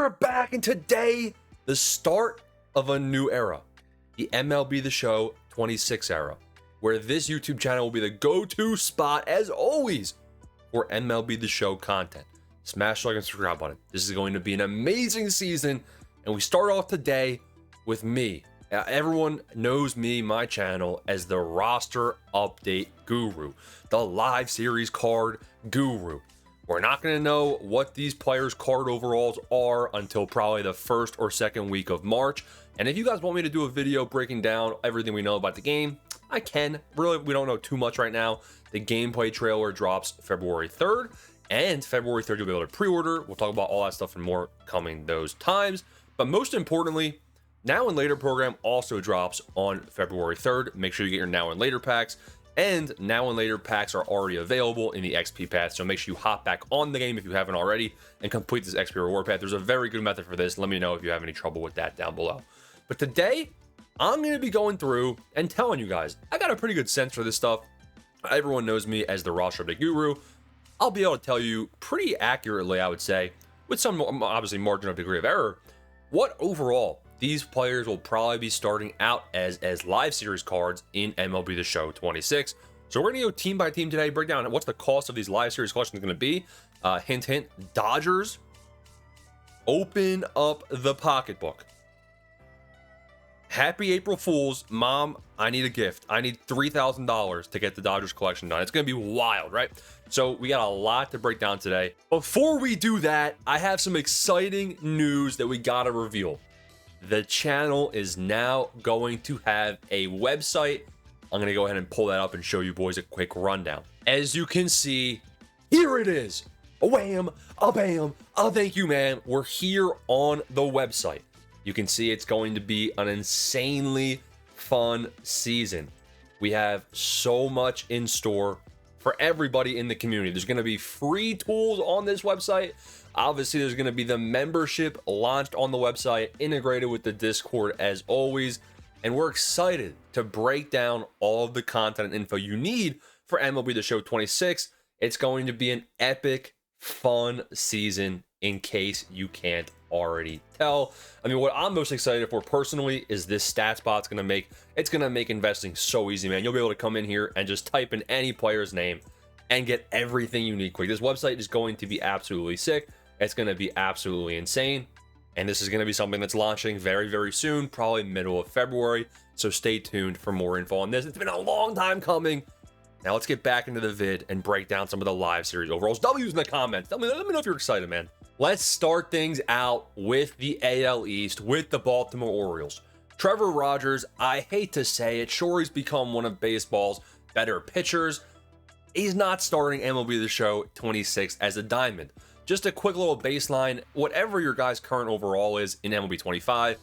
We're back, and today, the start of a new era, the MLB The Show 26 era, where this YouTube channel will be the go-to spot, as always, for MLB The Show content. Smash the like and subscribe button. This is going to be an amazing season, and we start off today with me. Everyone knows me, my channel, as the roster update guru, the live series card guru. We're not going to know what these players' card overalls are until probably the first or second week of March. And if you guys want me to do a video breaking down everything we know about the game, I can. Really, we don't know too much right now. The gameplay trailer drops February 3rd, and February 3rd you'll be able to pre-order. We'll talk about all that stuff and more coming those times. But most importantly, Now and Later program also drops on February 3rd. Make sure you get your Now and Later packs. And Now and Later packs are already available in the XP path, so make sure you hop back on the game if you haven't already and complete this XP reward path. There's a very good method for this. Let me know if you have any trouble with that down below. But today, I'm going to be going through and telling you guys, I got a pretty good sense for this stuff. Everyone knows me as the roster update guru. I'll be able to tell you pretty accurately, I would say, with some obviously margin of degree of error, what overall these players will probably be starting out as live series cards in MLB The Show 26. So we're going to go team by team today, break down what's the cost of these live series collections going to be. Hint, hint, Dodgers, open up the pocketbook. Happy April Fools. Mom, I need a gift. I need $3,000 to get the Dodgers collection done. It's going to be wild, right? So we got a lot to break down today. Before we do that, I have some exciting news that we got to reveal. The channel is now going to have a website. I'm going to go ahead and pull that up and show you boys a quick rundown. As you can see, here it is. A wham, a bam, a thank you, man. We're here on the website. You can see it's going to be an insanely fun season. We have so much in store for everybody in the community. There's going to be free tools on this website. Obviously, there's going to be the membership launched on the website, integrated with the Discord as always. And we're excited to break down all of the content and info you need for MLB The Show 26. It's going to be an epic, fun season, in case you can't already tell. I mean, what I'm most excited for personally is this stat spot's going to make investing so easy, man. You'll be able to come in here and just type in any player's name and get everything you need quick. This website is going to be absolutely sick. It's going to be absolutely insane. And this is going to be something that's launching very, very soon, probably middle of February. So stay tuned for more info on this. It's been a long time coming. Now let's get back into the vid and break down some of the live series overalls. W's in the comments. Let me know if you're excited, man. Let's start things out with the AL East, with the Baltimore Orioles. Trevor Rogers, I hate to say it, sure, he's become one of baseball's better pitchers. He's not starting MLB The Show 26 as a diamond. Just a quick little baseline, whatever your guy's current overall is in MLB 25,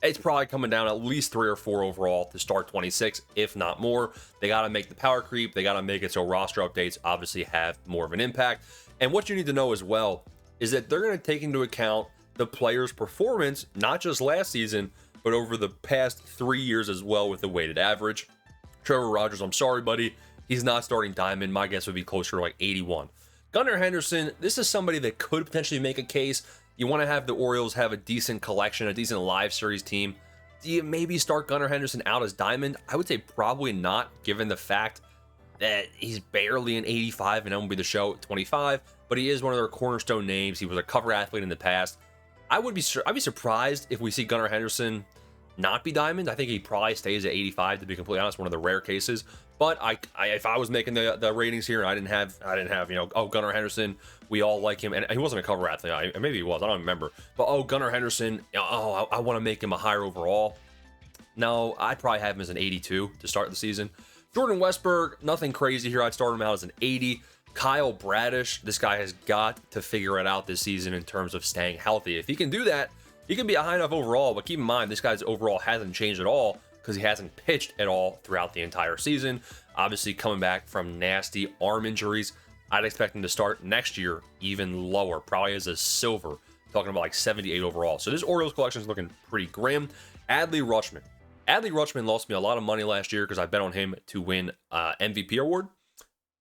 it's probably coming down at least 3 or 4 overall to start 26, if not more. They got to make the power creep. They got to make it so roster updates obviously have more of an impact. And what you need to know as well is that they're going to take into account the player's performance, not just last season, but over the past 3 years as well with the weighted average. Trevor Rogers, I'm sorry, buddy. He's not starting diamond. My guess would be closer to like 81. Gunnar Henderson, this is somebody that could potentially make a case. You want to have the Orioles have a decent collection, a decent live series team. Do you maybe start Gunnar Henderson out as diamond? I would say probably not, given the fact that he's barely an 85 and MLB The Show 25, but he is one of their cornerstone names. He was a cover athlete in the past. I'd be surprised if we see Gunnar Henderson not be diamond. I think he probably stays at 85, to be completely honest, one of the rare cases. But if I was making the ratings here, I didn't have Gunnar Henderson, we all like him, and he wasn't a cover athlete. Maybe he was, I don't remember. But Gunnar Henderson, I want to make him a higher overall. No, I'd probably have him as an 82 to start the season. Jordan Westburg, nothing crazy here. I'd start him out as an 80. Kyle Bradish, this guy has got to figure it out this season in terms of staying healthy. If he can do that, he can be a high enough overall, but keep in mind, this guy's overall hasn't changed at all because he hasn't pitched at all throughout the entire season. Obviously, coming back from nasty arm injuries, I'd expect him to start next year even lower, probably as a silver, talking about like 78 overall. So this Orioles collection is looking pretty grim. Adley Rutschman. Adley Rutschman lost me a lot of money last year because I bet on him to win MVP award,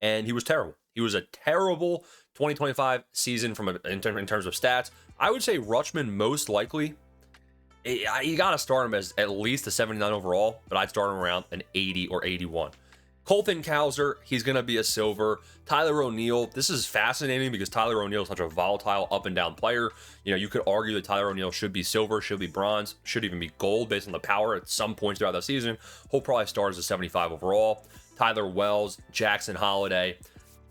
and he was terrible. He was a terrible, 2025 season in terms of stats, I would say Rutschman most likely. You got to start him as at least a 79 overall, but I'd start him around an 80 or 81. Colton Cowser, he's going to be a silver. Tyler O'Neill, this is fascinating because Tyler O'Neill is such a volatile up and down player. You know, you could argue that Tyler O'Neill should be silver, should be bronze, should even be gold based on the power at some points throughout the season. He'll probably start as a 75 overall. Tyler Wells, Jackson Holiday.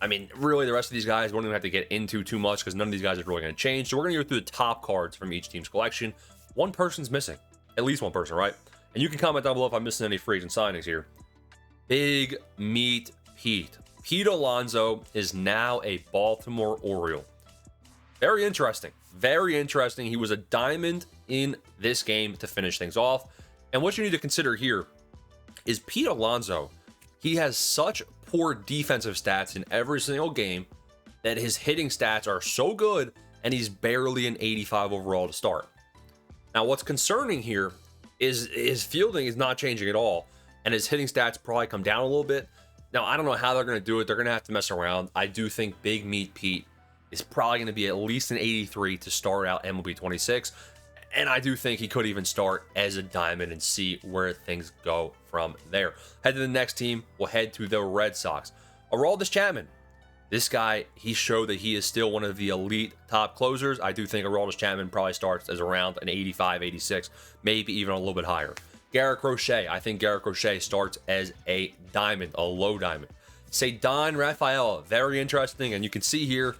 I mean, really, the rest of these guys, we don't even have to get into too much because none of these guys are really going to change. So we're going to go through the top cards from each team's collection. One person's missing. At least one person, right? And you can comment down below if I'm missing any free agent signings here. Big Meat Pete. Pete Alonso is now a Baltimore Oriole. Very interesting. Very interesting. He was a diamond in this game to finish things off. And what you need to consider here is Pete Alonso, he has such poor defensive stats in every single game that his hitting stats are so good, and he's barely an 85 overall to start. Now, what's concerning here is his fielding is not changing at all, and his hitting stats probably come down a little bit. Now, I don't know how they're going to do it. They're going to have to mess around. I do think Big Meat Pete is probably going to be at least an 83 to start out MLB 26, and I do think he could even start as a diamond and see where things go from there. Head to the next team. We'll head to the Red Sox. Aroldis Chapman. This guy, he showed that he is still one of the elite top closers. I do think Aroldis Chapman probably starts as around an 85, 86, maybe even a little bit higher. Garrett Crochet. I think Garrett Crochet starts as a diamond, a low diamond. Ceddanne Rafaela, very interesting. And you can see here,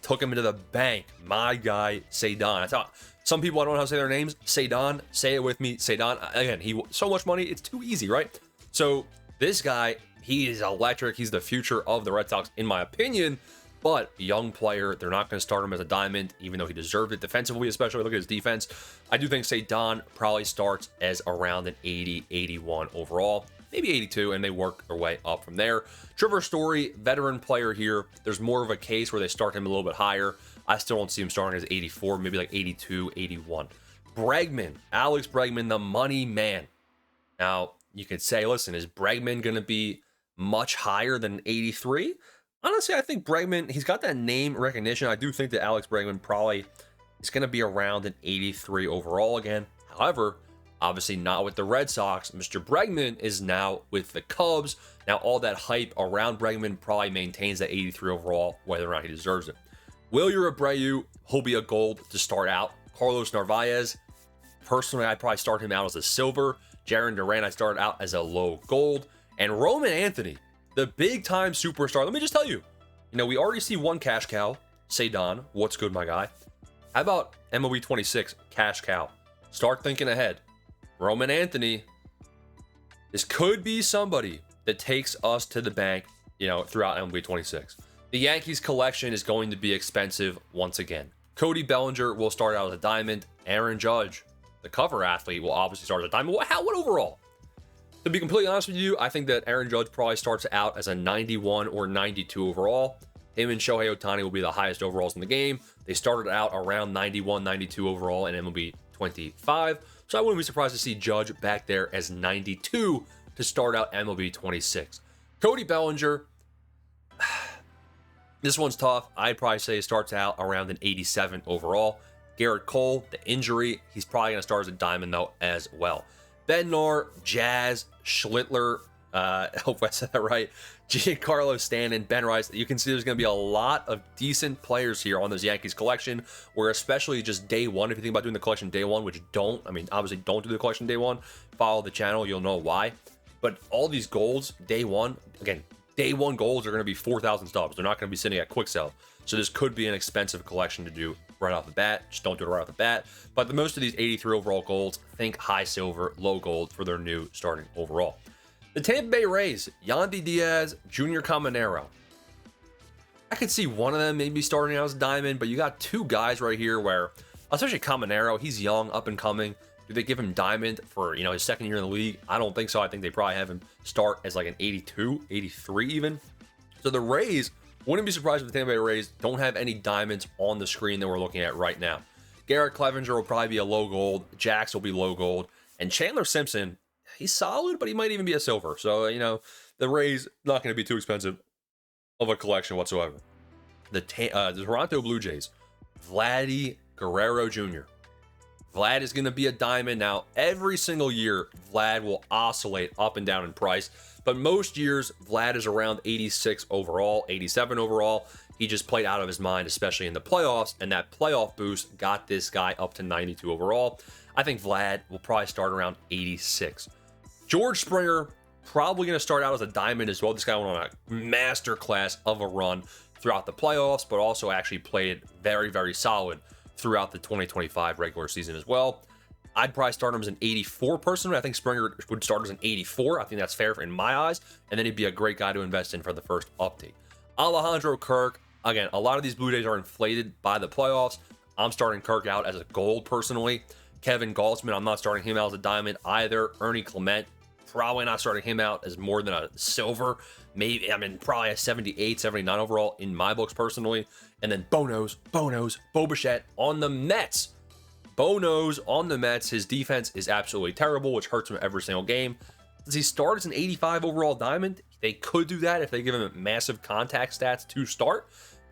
took him into the bank. My guy, Ceddanne. I thought some people, I don't know how to say their names. Ceddanne, say it with me. Ceddanne. Again, he so much money, it's too easy, right? So this guy, he is electric. He's the future of the Red Sox, in my opinion. But young player, they're not going to start him as a diamond, even though he deserved it defensively, especially look at his defense. I do think Ceddanne probably starts as around an 80, 81 overall, maybe 82, and they work their way up from there. Trevor Story, veteran player here. There's more of a case where they start him a little bit higher. I still don't see him starting as 84, maybe like 82, 81. Bregman, Alex Bregman, the money man. Now, you could say, listen, is Bregman going to be much higher than 83? Honestly, I think Bregman, he's got that name recognition. I do think that Alex Bregman probably is going to be around an 83 overall again. However, obviously not with the Red Sox. Mr. Bregman is now with the Cubs. Now, all that hype around Bregman probably maintains that 83 overall, whether or not he deserves it. Wilyer Abreu, he'll be a gold to start out. Carlos Narvaez, personally, I'd probably start him out as a silver. Jarren Duran, I started out as a low gold. And Roman Anthony, the big-time superstar. Let me just tell you, we already see one cash cow, Ceddanne. What's good, my guy? How about MLB 26, cash cow? Start thinking ahead. Roman Anthony, this could be somebody that takes us to the bank, throughout MLB 26. The Yankees collection is going to be expensive once again. Cody Bellinger will start out as a diamond. Aaron Judge, the cover athlete, will obviously start as a diamond. What overall? To be completely honest with you, I think that Aaron Judge probably starts out as a 91 or 92 overall. Him and Shohei Ohtani will be the highest overalls in the game. They started out around 91, 92 overall in MLB 25. So I wouldn't be surprised to see Judge back there as 92 to start out MLB 26. Cody Bellinger, this one's tough. I'd probably say he starts out around an 87 overall. Garrett Cole, the injury, he's probably going to start as a diamond though as well. Bednar, Jazz, Schlittler, I hope I said that right, Giancarlo Stanton, Ben Rice. You can see there's going to be a lot of decent players here on this Yankees collection, where especially just day one, if you think about doing the collection day one, which obviously don't do the collection day one, follow the channel, you'll know why. But all these golds, day one, again, day one golds are going to be 4,000 stubs. They're not going to be sitting at quick sell. So this could be an expensive collection to do right off the bat. Just don't do it right off the bat. But most of these 83 overall golds, think high silver, low gold for their new starting overall. The Tampa Bay Rays, Yandy Diaz, Junior Caminero. I could see one of them maybe starting out as diamond, but you got two guys right here where, especially Caminero, he's young, up and coming. Do they give him diamond for, his second year in the league? I don't think so. I think they probably have him start as like an 82, 83 even. So the Rays, wouldn't be surprised if the Tampa Bay Rays don't have any diamonds on the screen that we're looking at right now. Garrett Clevenger will probably be a low gold. Jax will be low gold. And Chandler Simpson, he's solid, but he might even be a silver. So, the Rays, not going to be too expensive of a collection whatsoever. the Toronto Blue Jays, Vladdy Guerrero Jr. Vlad is going to be a diamond. Now, every single year, Vlad will oscillate up and down in price, but most years, Vlad is around 86 overall, 87 overall. He just played out of his mind, especially in the playoffs, and that playoff boost got this guy up to 92 overall. I think Vlad will probably start around 86. George Springer, probably going to start out as a diamond as well. This guy went on a masterclass of a run throughout the playoffs, but also actually played very, very solid throughout the 2025 regular season as well. I'd probably start him as an 84 personally. I think Springer would start as an 84. I think that's fair in my eyes. And then he'd be a great guy to invest in for the first update. Alejandro Kirk, again, a lot of these Blue Jays are inflated by the playoffs. I'm starting Kirk out as a gold personally. Kevin Gausman, I'm not starting him out as a diamond either. Ernie Clement, probably not starting him out as more than a silver. Maybe, probably a 78, 79 overall in my books personally. And then Bonos, Bo Bichette on the Mets. Bonos on the Mets. His defense is absolutely terrible, which hurts him every single game. Does he start as an 85 overall diamond? They could do that if they give him massive contact stats to start.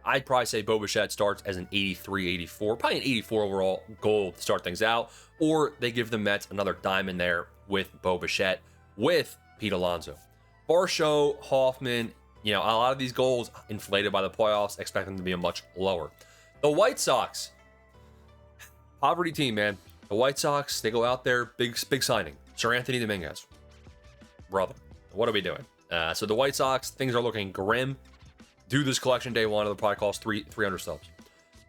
I'd probably say Bo Bichette starts as an 83, 84, probably an 84 overall gold to start things out. Or they give the Mets another diamond there with Bo Bichette with Pete Alonso. Varsho, Hoffman, a lot of these goals inflated by the playoffs, expect them to be a much lower. The White Sox, poverty team, man. The White Sox, they go out there, big signing. Sir Anthony Dominguez. Brother, what are we doing? So the White Sox, things are looking grim. Do this collection day one, it'll probably cost 300 subs.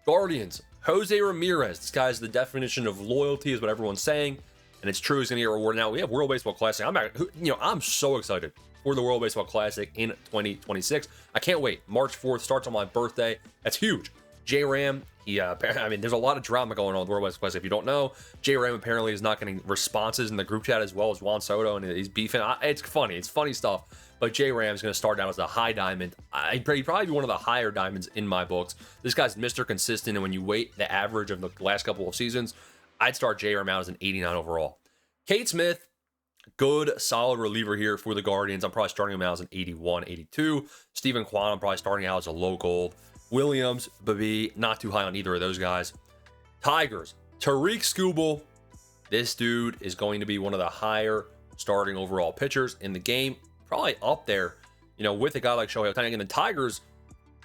Guardians, Jose Ramirez. This guy's the definition of loyalty, is what everyone's saying. And it's true, he's going to get rewarded. Now, we have World Baseball Classic. I'm so excited for the World Baseball Classic in 2026. I can't wait. March 4th starts on my birthday. That's huge. J-Ram, there's a lot of drama going on with the World Baseball Classic. If you don't know, J-Ram apparently is not getting responses in the group chat as well as Juan Soto, and he's beefing. It's funny. It's funny stuff. But J-Ram is going to start down as a high diamond. He'd probably be one of the higher diamonds in my books. This guy's Mr. Consistent, and when you weight the average of the last couple of seasons, I'd start J-Ram out as an 89 overall. Kate Smith, good, solid reliever here for the Guardians. I'm probably starting him out as an 81, 82. Stephen Kwan, I'm probably starting out as a low gold. Williams, Babi, not too high on either of those guys. Tigers, Tariq Skubal. This dude is going to be one of the higher starting overall pitchers in the game. Probably up there, with a guy like Shohei Ohtani. And the Tigers,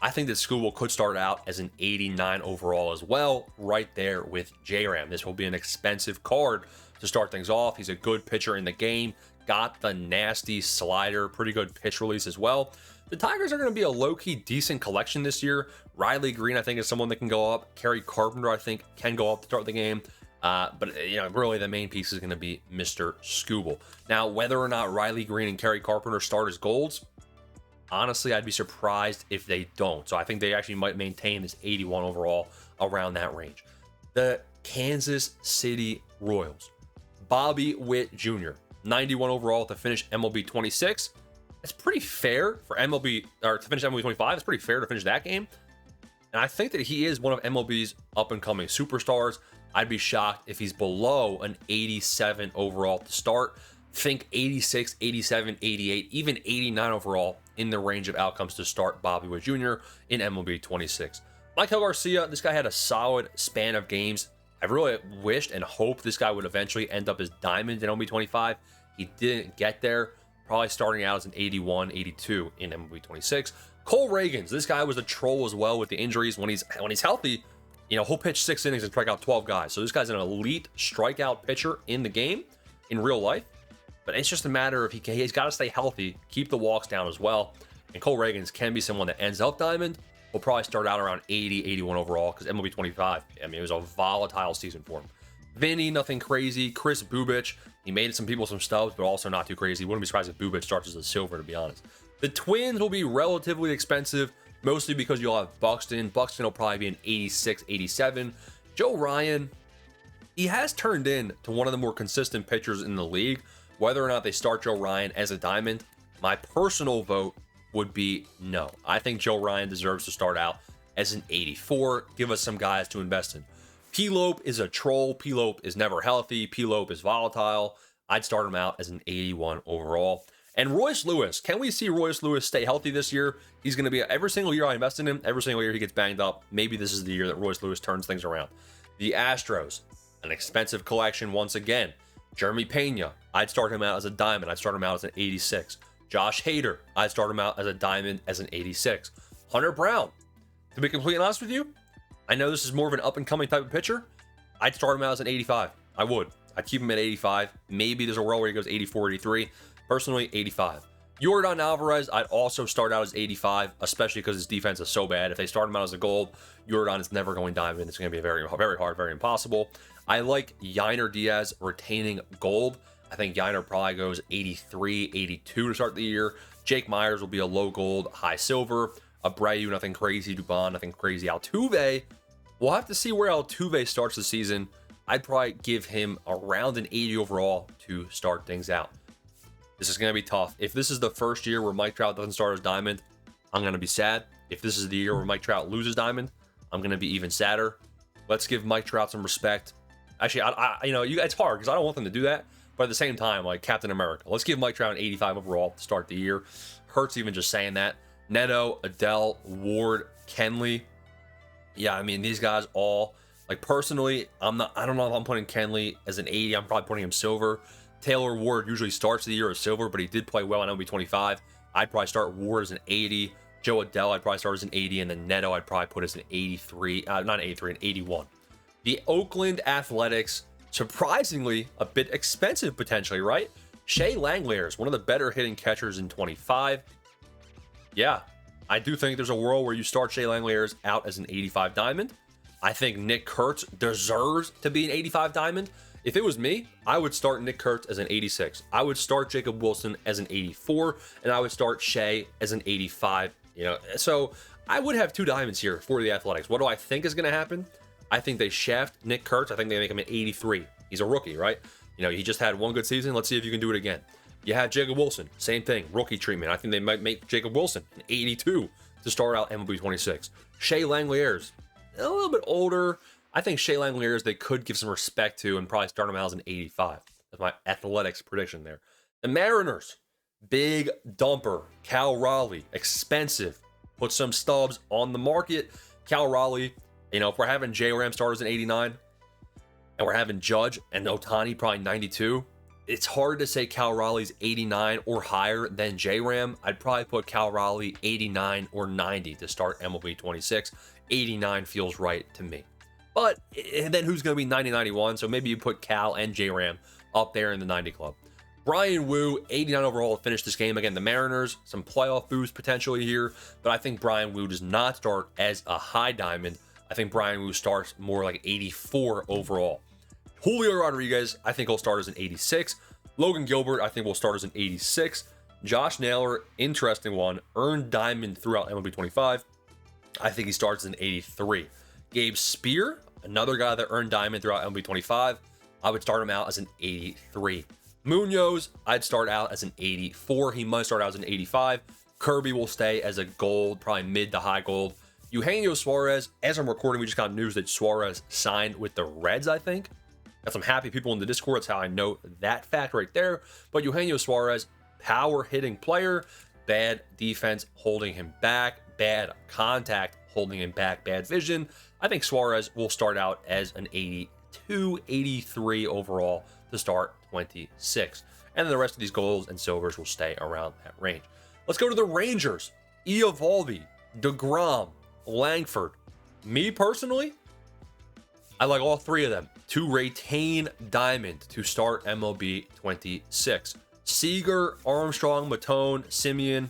I think that Skubal could start out as an 89 overall as well, right there with J-Ram. This will be an expensive card to start things off. He's a good pitcher in the game. Got the nasty slider, pretty good pitch release as well. The Tigers are going to be a low-key decent collection this year. Riley Green, I think, is someone that can go up. Kerry Carpenter, I think, can go up to start the game. But really the main piece is going to be Mr. Skubal. Now, whether or not Riley Green and Kerry Carpenter start as golds, honestly, I'd be surprised if they don't. So I think they actually might maintain this 81 overall around that range. The Kansas City Royals. Bobby Witt Jr., 91 overall to finish MLB 26. That's pretty fair for MLB, or to finish MLB 25. It's pretty fair to finish that game. And I think that he is one of MLB's up-and-coming superstars. I'd be shocked if he's below an 87 overall to start. Think 86, 87, 88, even 89 overall in the range of outcomes to start Bobby Witt Jr. in MLB 26. Michael Garcia, this guy had a solid span of games. I really wished and hoped this guy would eventually end up as diamond in MLB 25. He didn't get there. Probably starting out as an 81, 82 in MLB 26. Cole Reagans, this guy was a troll as well with the injuries. When he's healthy, he'll pitch 6 innings and strike out 12 guys. So this guy's an elite strikeout pitcher in the game, in real life. But it's just a matter of he's got to stay healthy, keep the walks down as well. And Cole Reagans can be someone that ends up diamond. Will probably start out around 80, 81 overall because MLB 25, it was a volatile season for him. Vinny, nothing crazy. Chris Bubich, he made some people some stubs, but also not too crazy. Wouldn't be surprised if Bubich starts as a silver, to be honest. The Twins will be relatively expensive, mostly because you'll have Buxton. Buxton will probably be an 86, 87. Joe Ryan, he has turned in to one of the more consistent pitchers in the league. Whether or not they start Joe Ryan as a diamond, my personal vote would be no. I think Joe Ryan deserves to start out as an 84. Give us some guys to invest in. P-Lope is a troll. P-Lope is never healthy. P-Lope is volatile. I'd start him out as an 81 overall. And Royce Lewis, can we see Royce Lewis stay healthy this year? He's going to be, every single year I invest in him, every single year he gets banged up. Maybe this is the year that Royce Lewis turns things around. The Astros, an expensive collection once again. Jeremy Pena, I'd start him out as a diamond. I'd start him out as an 86. Josh Hader, I'd start him out as a diamond as an 86. Hunter Brown, to be completely honest with you, I know this is more of an up-and-coming type of pitcher. I'd start him out as an 85. I would. I'd keep him at 85. Maybe there's a world where he goes 84, 83. Personally, 85. Yordan Alvarez, I'd also start out as 85, especially because his defense is so bad. If they start him out as a gold, Yordan is never going diamond. It's going to be very, very hard, very impossible. I like Yainer Diaz retaining gold. I think Yainer probably goes 83, 82 to start the year. Jake Myers will be a low gold, high silver. Abreu, nothing crazy. Dubon, nothing crazy. Altuve, we'll have to see where Altuve starts the season. I'd probably give him around an 80 overall to start things out. This is going to be tough. If this is the first year where Mike Trout doesn't start as diamond, I'm going to be sad. If this is the year where Mike Trout loses diamond, I'm going to be even sadder. Let's give Mike Trout some respect. Actually, it's hard because I don't want them to do that. But at the same time, like Captain America, let's give Mike Trout an 85 overall to start the year. Hurts even just saying that. Neto, Adele, Ward, Kenley. Yeah, I mean, these guys all, like, personally, I don't know if I'm putting Kenley as an 80. I'm probably putting him silver. Taylor Ward usually starts the year as silver, but he did play well on MLB 25. I'd probably start Ward as an 80. Joe Adele, I'd probably start as an 80. And then Neto, I'd probably put as an 83. Not an 83, an 81. The Oakland Athletics, surprisingly, a bit expensive potentially, right? Shea Langeliers, one of the better hitting catchers in 25. Yeah, I do think there's a world where you start Shea Langeliers out as an 85 diamond. I think Nick Kurtz deserves to be an 85 diamond. If it was me, I would start Nick Kurtz as an 86. I would start Jacob Wilson as an 84, and I would start Shea as an 85. So I would have two diamonds here for the Athletics. What do I think is going to happen? I think they shaft Nick Kurtz. I think they make him an 83. He's a rookie, right? He just had one good season. Let's see if you can do it again. You had Jacob Wilson, same thing, rookie treatment. I think they might make Jacob Wilson an 82 to start out MLB 26. Shea Langeliers, a little bit older. I think Shea Langeliers, they could give some respect to and probably start him out as an 85. That's my Athletics prediction there. The Mariners, big dumper. Cal Raleigh, expensive. Put some stubs on the market. Cal Raleigh, if we're having J-Ram starters in 89 and we're having Judge and Ohtani probably 92, it's hard to say Cal Raleigh's 89 or higher than J-Ram. I'd probably put Cal Raleigh 89 or 90 to start MLB 26. 89 feels right to me. But then who's going to be 90-91? So maybe you put Cal and J-Ram up there in the 90 club. Brian Wu, 89 overall to finish this game. Again, the Mariners, some playoff boost potentially here. But I think Brian Wu does not start as a high diamond. I think Brian Wu starts more like 84 overall. Julio Rodriguez, I think he'll start as an 86. Logan Gilbert, I think will start as an 86. Josh Naylor, interesting one. Earned diamond throughout MLB 25. I think he starts as an 83. Gabe Spear, another guy that earned diamond throughout MLB 25. I would start him out as an 83. Munoz, I'd start out as an 84. He might start out as an 85. Kirby will stay as a gold, probably mid to high gold. Eugenio Suarez, as I'm recording, we just got news that Suarez signed with the Reds, I think. Got some happy people in the Discord. That's how I know that fact right there. But Eugenio Suarez, power hitting player, bad defense holding him back, bad contact holding him back, bad vision. I think Suarez will start out as an 82, 83 overall to start 26. And then the rest of these golds and silvers will stay around that range. Let's go to the Rangers. Eovaldi, DeGrom, Langford. Me personally, I like all three of them to retain diamond to start MLB 26. Seager, Armstrong, Matone, Simeon.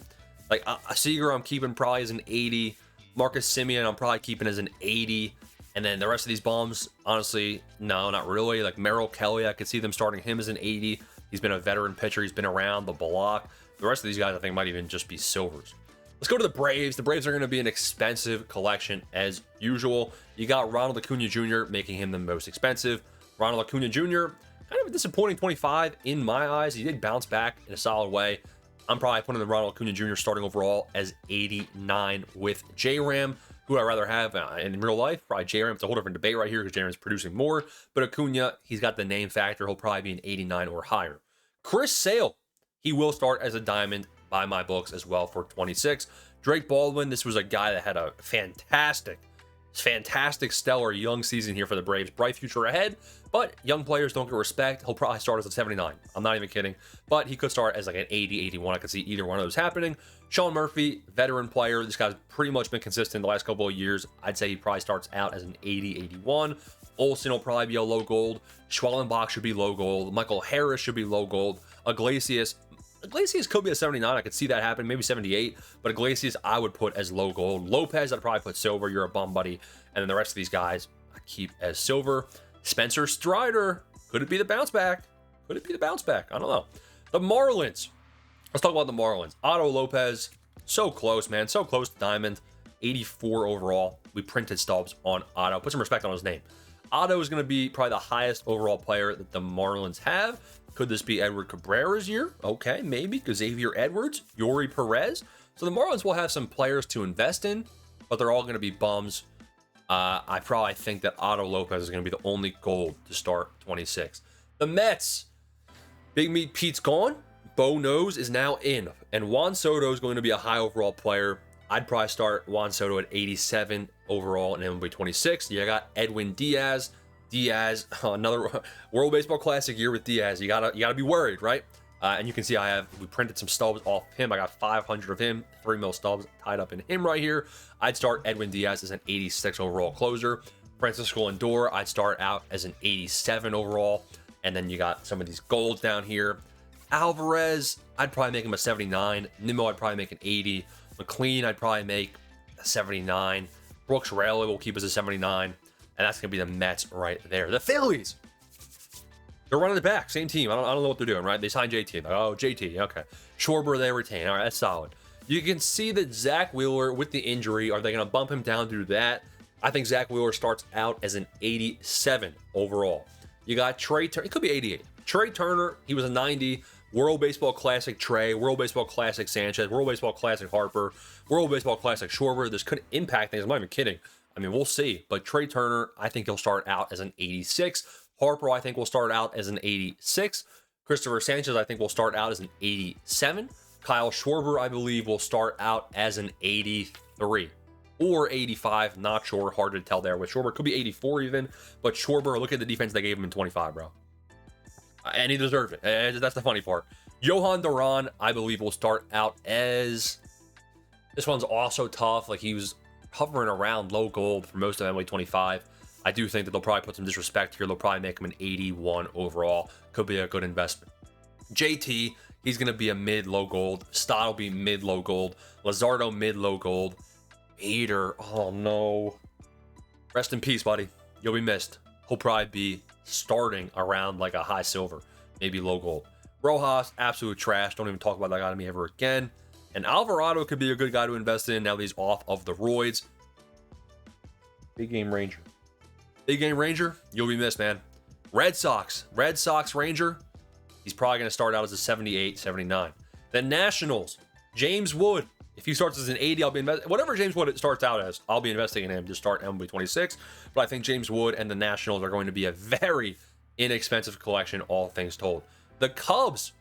Like Seager, I'm keeping probably as an 80. Marcus Simeon, I'm probably keeping as an 80. And then the rest of these bombs, honestly, no, not really. Like Merrill Kelly, I could see them starting him as an 80. He's been a veteran pitcher. He's been around the block. The rest of these guys, I think, might even just be silvers. Let's go to the Braves. The Braves are going to be an expensive collection as usual. You got Ronald Acuna Jr. making him the most expensive. Ronald Acuna Jr., kind of a disappointing 25 in my eyes. He did bounce back in a solid way. I'm probably putting the Ronald Acuna Jr. starting overall as 89 with J-Ram, who I'd rather have in real life. Probably J-Ram. It's a whole different debate right here because J-Ram's producing more. But Acuna, he's got the name factor. He'll probably be an 89 or higher. Chris Sale, He will start as a diamond by my books as well for 26. Drake Baldwin, this was a guy that had a fantastic, stellar young season here for the Braves. Bright future ahead, but young players don't get respect. He'll probably start as a 79. I'm not even kidding, but he could start as like an 80, 81. I could see either one of those happening. Sean Murphy, veteran player. This guy's pretty much been consistent the last couple of years. I'd say he probably starts out as an 80, 81. Olsen will probably be a low gold. Schwellenbach should be low gold. Michael Harris should be low gold. Iglesias could be a 79. I could see that happen. Maybe 78. But Iglesias, I would put as low gold. Lopez, I'd probably put silver. You're a bum, buddy. And then the rest of these guys, I keep as silver. Spencer Strider. Could it be the bounce back? I don't know. The Marlins. Let's talk about the Marlins. Otto Lopez. So close, man. So close to diamond. 84 overall. We printed stubs on Otto. Put some respect on his name. Otto is going to be probably the highest overall player that the Marlins have. Could this be Edward Cabrera's year? Okay, maybe. Xavier Edwards, Yuri Perez. So the Marlins will have some players to invest in, but they're all going to be bums. I probably think that Otto Lopez is going to be the only gold to start 26. The Mets. Big Meat Pete's gone. Bo Nose is now in. And Juan Soto is going to be a high overall player. I'd probably start Juan Soto at 87 overall in MLB 26. You got Edwin Diaz. Another World Baseball Classic year with Diaz. You gotta be worried, right? And you can see we printed some stubs off him. I got 500 of him, 3 mil stubs tied up in him right here. I'd start Edwin Diaz as an 86 overall closer. Francisco Lindor, I'd start out as an 87 overall. And then you got some of these golds down here. Alvarez, I'd probably make him a 79. Nimmo, I'd probably make an 80. McLean, I'd probably make a 79. Brooks Raley will keep us a 79. And that's going to be the Mets right there. The Phillies. They're running it back. Same team. I don't know what they're doing, right? They signed JT. Like, oh, JT. Okay. Schwarber, they retain. All right, that's solid. You can see that Zach Wheeler with the injury, are they going to bump him down through that? I think Zach Wheeler starts out as an 87 overall. You got Trey Turner. It could be 88. Trey Turner, he was a 90. World Baseball Classic Trey, World Baseball Classic Sanchez, World Baseball Classic Harper, World Baseball Classic Schwarber. This could impact things. I'm not even kidding. I mean, we'll see. But Trey Turner, I think he'll start out as an 86. Harper, I think, will start out as an 86. Christopher Sanchez, I think, will start out as an 87. Kyle Schwarber, I believe, will start out as an 83 or 85. Not sure. Hard to tell there with Schwarber. Could be 84 even. But Schwarber, look at the defense they gave him in 25, bro. And he deserved it. That's the funny part. Johan Duran, I believe, will start out as... This one's also tough. Like, he was hovering around low gold for most of MLB 25. I do think that they'll probably put some disrespect here. They'll probably make him an 81 overall. Could be a good investment. JT, he's going to be a mid-low gold. Stott will be mid-low gold. Lazardo, mid-low gold. Hader, oh no. Rest in peace, buddy. You'll be missed. He'll probably be starting around like a high silver, maybe low gold. Rojas, absolute trash. Don't even talk about that guy to me ever again. And Alvarado could be a good guy to invest in now that he's off of the roids. Big Game Ranger. Big Game Ranger, you'll be missed, man. Red Sox Ranger. He's probably going to start out as a 78, 79. The Nationals, James Wood. If he starts as an 80, I'll be investing. Whatever James Wood starts out as, I'll be investing in him to start MLB 26. But I think James Wood and the Nationals are going to be a very inexpensive collection, all things told. The Cubs,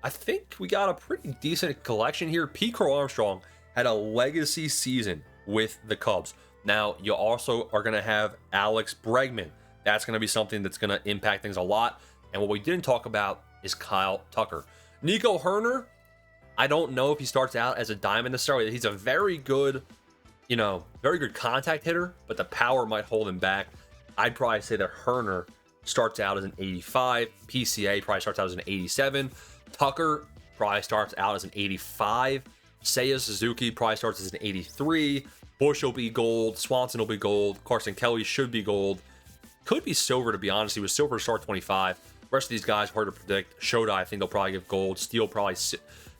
I think we got a pretty decent collection here. Pete Crow Armstrong had a legacy season with the Cubs. Now, you also are going to have Alex Bregman. That's going to be something that's going to impact things a lot. And what we didn't talk about is Kyle Tucker. Nico Herner, I don't know if he starts out as a diamond necessarily. He's a very good, very good contact hitter, but the power might hold him back. I'd probably say that Herner starts out as an 85. PCA probably starts out as an 87. Tucker probably starts out as an 85. Seiya Suzuki probably starts as an 83. Bush will be gold. Swanson will be gold. Carson Kelly should be gold. Could be silver, to be honest. He was silver to start 25. The rest of these guys, hard to predict. Shota, I think they'll probably give gold. Steel probably...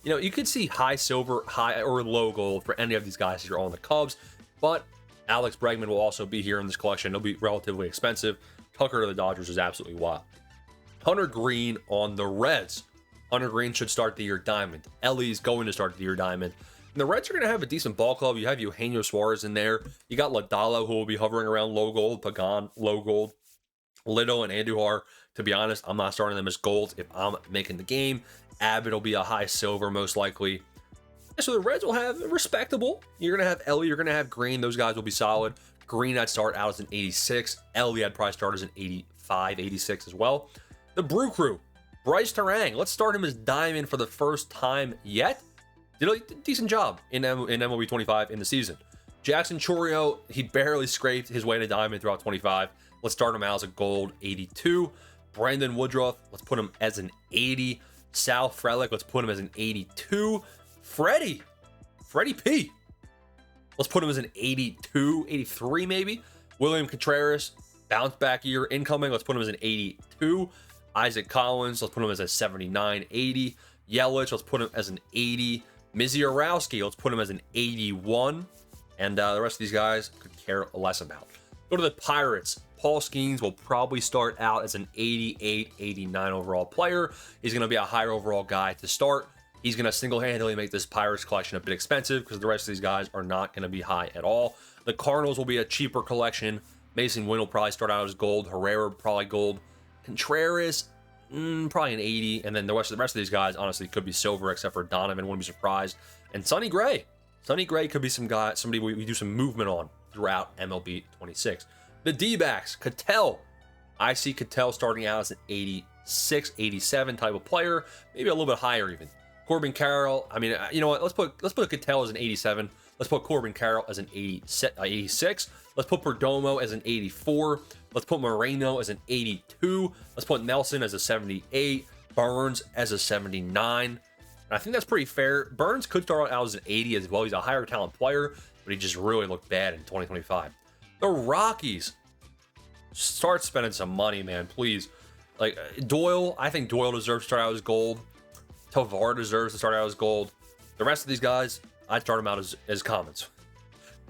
you could see high silver, high or low gold for any of these guys if you're on the Cubs. But Alex Bregman will also be here in this collection. It'll be relatively expensive. Tucker to the Dodgers is absolutely wild. Hunter Green on the Reds. Hunter Green should start the year diamond. Ellie's going to start the year diamond. And the Reds are going to have a decent ball club. You have Eugenio Suarez in there. You got Ladalo, who will be hovering around low gold. Pagan, low gold. Little and Andujar, to be honest, I'm not starting them as golds if I'm making the game. Abbott will be a high silver most likely. So the Reds will have respectable. You're going to have Ellie, you're going to have Green. Those guys will be solid. Green I'd start out as an 86. Ellie I'd probably start as an 85, 86 as well. The Brew Crew, Bryce Terang. Let's start him as Diamond for the first time yet. Did a decent job in MLB 25 in the season. Jackson Chourio, he barely scraped his way to Diamond throughout 25. Let's start him out as a gold 82. Brandon Woodruff, let's put him as an 80. Sal Frelick, let's put him as an 82. Freddie P, let's put him as an 82, 83 maybe. William Contreras, bounce back year incoming, let's put him as an 82. Isaac Collins, let's put him as a 79, 80. Yelich, let's put him as an 80. Misiorowski, let's put him as an 81. And the rest of these guys could care less about. Go to the Pirates. Paul Skeens will probably start out as an 88, 89 overall player. He's going to be a higher overall guy to start. He's going to single-handedly make this Pirates collection a bit expensive because the rest of these guys are not going to be high at all. The Cardinals will be a cheaper collection. Mason Wynn will probably start out as gold. Herrera probably gold. Contreras, probably an 80. And then the rest of these guys, honestly, could be silver except for Donovan. Wouldn't be surprised. And Sonny Gray. Sonny Gray could be some guy, somebody we do some movement on throughout MLB 26. The D-backs, Cattell. I see Cattell starting out as an 86, 87 type of player. Maybe a little bit higher even. Corbin Carroll, I mean, you know what? Let's put Cattell as an 87. Let's put Corbin Carroll as an 86. Let's put Perdomo as an 84. Let's put Moreno as an 82. Let's put Nelson as a 78. Burns as a 79. And I think that's pretty fair. Burns could start out as an 80 as well. He's a higher talent player, but he just really looked bad in 2025. The Rockies, start spending some money, man, please. Like Doyle, I think Doyle deserves to start out as gold. Tovar deserves to start out as gold. The rest of these guys, I'd start them out as commons.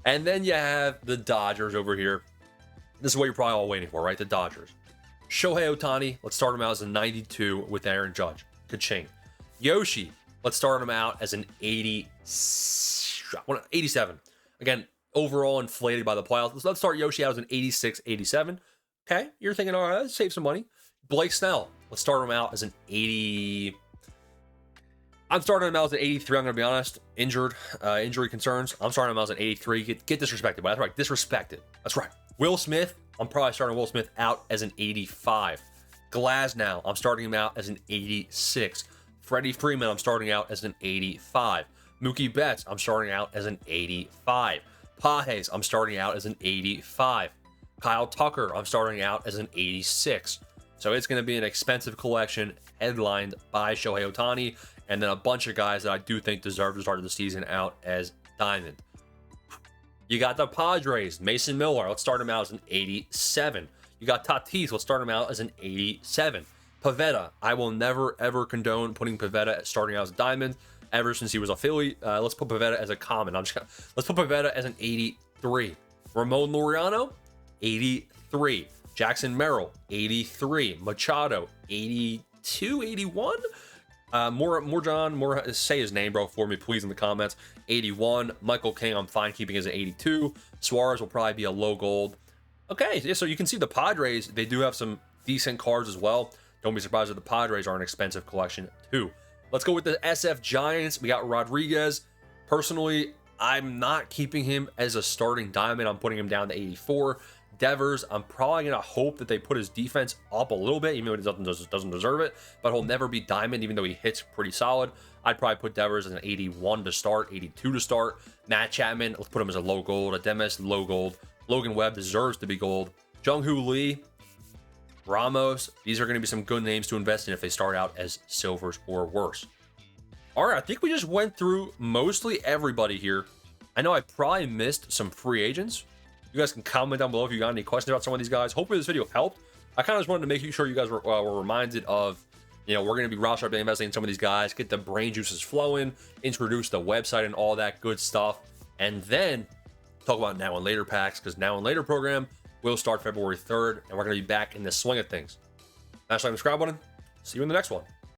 And then you have the Dodgers over here. This is what you're probably all waiting for, right? The Dodgers. Shohei Ohtani, let's start him out as a 92 with Aaron Judge. Ka-ching. Yoshi, let's start him out as an 87. Again, overall inflated by the playoffs. Let's start Yoshi out as an 86, 87. Okay, you're thinking, all right, let's save some money. Blake Snell, let's start him out as an 80. I'm starting him out as an 83. I'm going to be honest. Injury concerns. I'm starting him out as an 83. Get disrespected. But that's right. Disrespected. That's right. Will Smith. I'm probably starting Will Smith out as an 85. Glasnow. I'm starting him out as an 86. Freddie Freeman. I'm starting out as an 85. Mookie Betts. I'm starting out as an 85. Pages. I'm starting out as an 85. Kyle Tucker. I'm starting out as an 86. So it's going to be an expensive collection headlined by Shohei Ohtani. And then a bunch of guys that I do think deserve to start the season out as Diamond. You got the Padres, Mason Miller. Let's start him out as an 87. You got Tatis. Let's start him out as an 87. Pivetta. I will never, ever condone putting Pivetta starting out as a Diamond ever since he was a Philly. Let's put Pivetta as a common. Let's put Pivetta as an 83. Ramon Laureano, 83. Jackson Merrill, 83. Machado, 82, 81. Say his name, bro, for me, please, in the comments. 81. Michael King, I'm fine keeping as an 82. Suarez will probably be a low gold. Okay, yeah, so you can see the Padres, they do have some decent cards as well. Don't be surprised if the Padres are an expensive collection too. Let's go with the SF Giants. We got Rodriguez. Personally, I'm not keeping him as a starting Diamond. I'm putting him down to 84. Devers, I'm probably going to hope that they put his defense up a little bit, even though he doesn't deserve it, but he'll never be Diamond, even though he hits pretty solid. I'd probably put Devers as an 81 to start, 82 to start. Matt Chapman, let's put him as a low gold. Ademas, low gold. Logan Webb deserves to be gold. Jung-Hoo Lee, Ramos, these are going to be some good names to invest in if they start out as silvers or worse. All right, I think we just went through mostly everybody here. I know I probably missed some free agents. You guys can comment down below if you got any questions about some of these guys. Hopefully this video helped. I kind of just wanted to make sure you guys were reminded of, you know, we're going to be roster investing in some of these guys, get the brain juices flowing, introduce the website and all that good stuff, and then talk about now and later packs, because now and later program will start February 3rd, and we're going to be back in the swing of things. Smash like and subscribe button. See you in the next one.